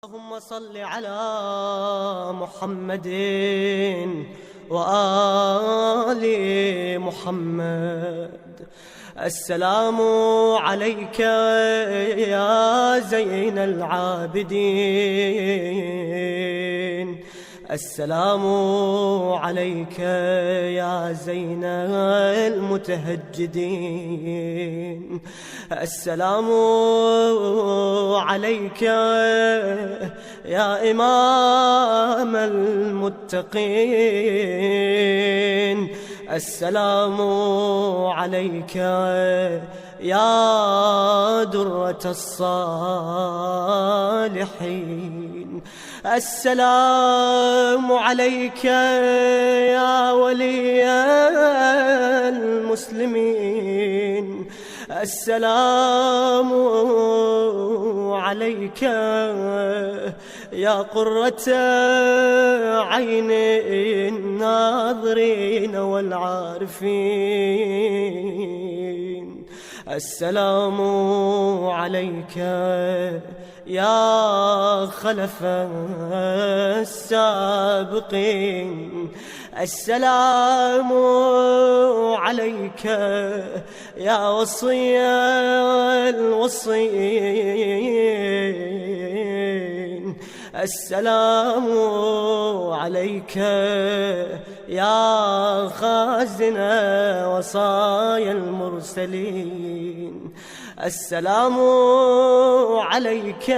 اللهم صل على محمد وآل محمد. السلام عليك يا زين العابدين، السلام عليك يا زين المتهجدين، السلام عليك يا إمام المتقين، السلام عليك يا درة الصالحين، السلام عليك يا ولي المسلمين، السلام عليك يا قرة عين الناظرين والعارفين، السلام عليك يا خلف السابقين، السلام عليك يا وصي الوصيين، السلام عليك يا خازن وصايا المرسلين، السلام عليك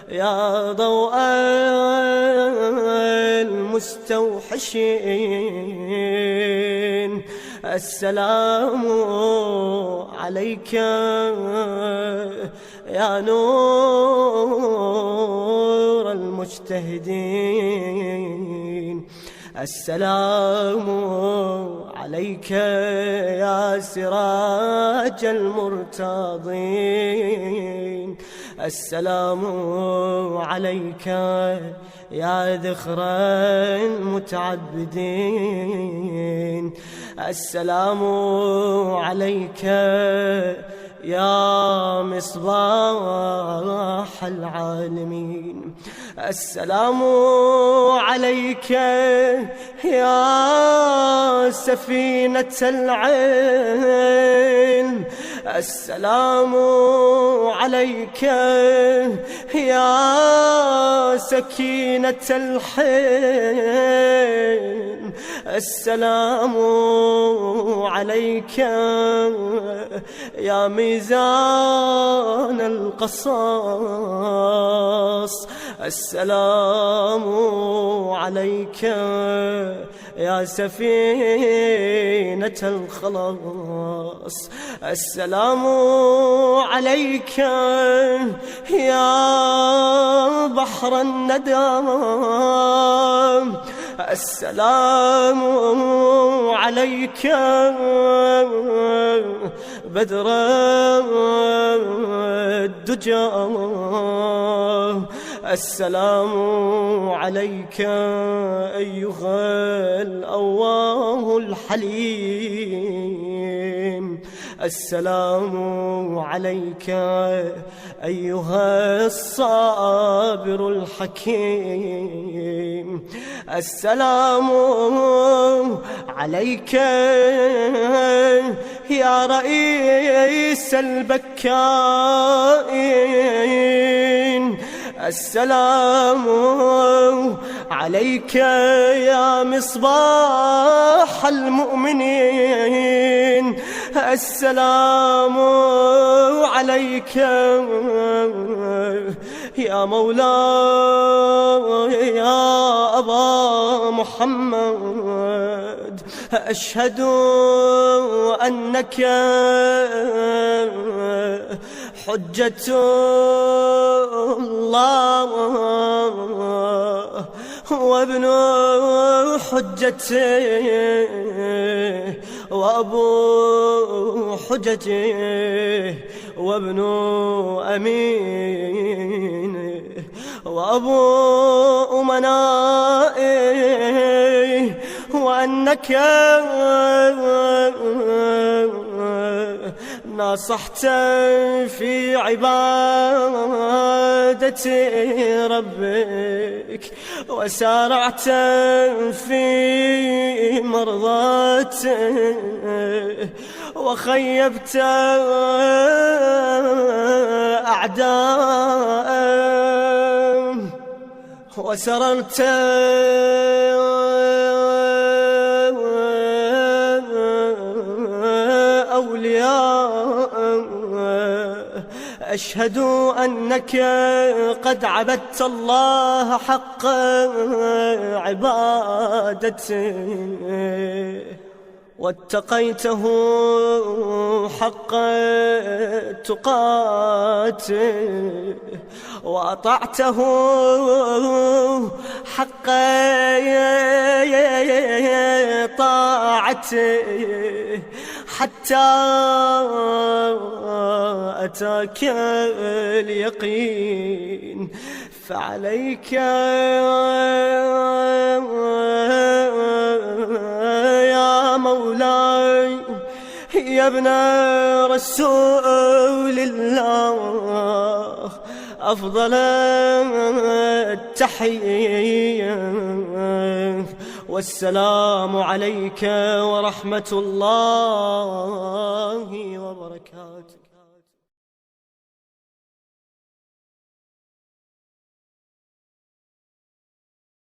يا ضوء المستوحشين، السلام عليك يا نور المجتهدين، السلام عليك يا سراج المرتضين، السلام عليك يا ذخر المتعبدين، السلام عليك يا مصباح العالمين، السلام عليك يا سفينة العين، السلام عليك يا سكينة الحين، السلام عليك يا ميزان القصاص، السلام عليك يا سفينة الخلاص، السلام عليك يا بحر الندى، السلام عليك بدر الدجى، السلام عليك أيها الأواه الحليم، السلام عليك أيها الصابر الحكيم، السلام عليك يا رئيس البكائين، السلام عليك يا مصباح المؤمنين، السلام عليك يا مولاي يا أبا محمد، أشهد أنك حجة الله وابن حجته وأبو حجته وابن أمينه وأبو أمنائه، وأنك ناصحت في عبادة ربك، وسارعت في مرضاته، وخيبت أعداء، وسررت أولياء. أشهد أنك قد عبدت الله حق عبادته، واتقيته حق تقاته، وأطعته حق طاعته، حتى أتاك اليقين. فعليك يا مولاي يا ابن رسول الله أفضل التحية، والسلام عليك ورحمة الله وبركاته.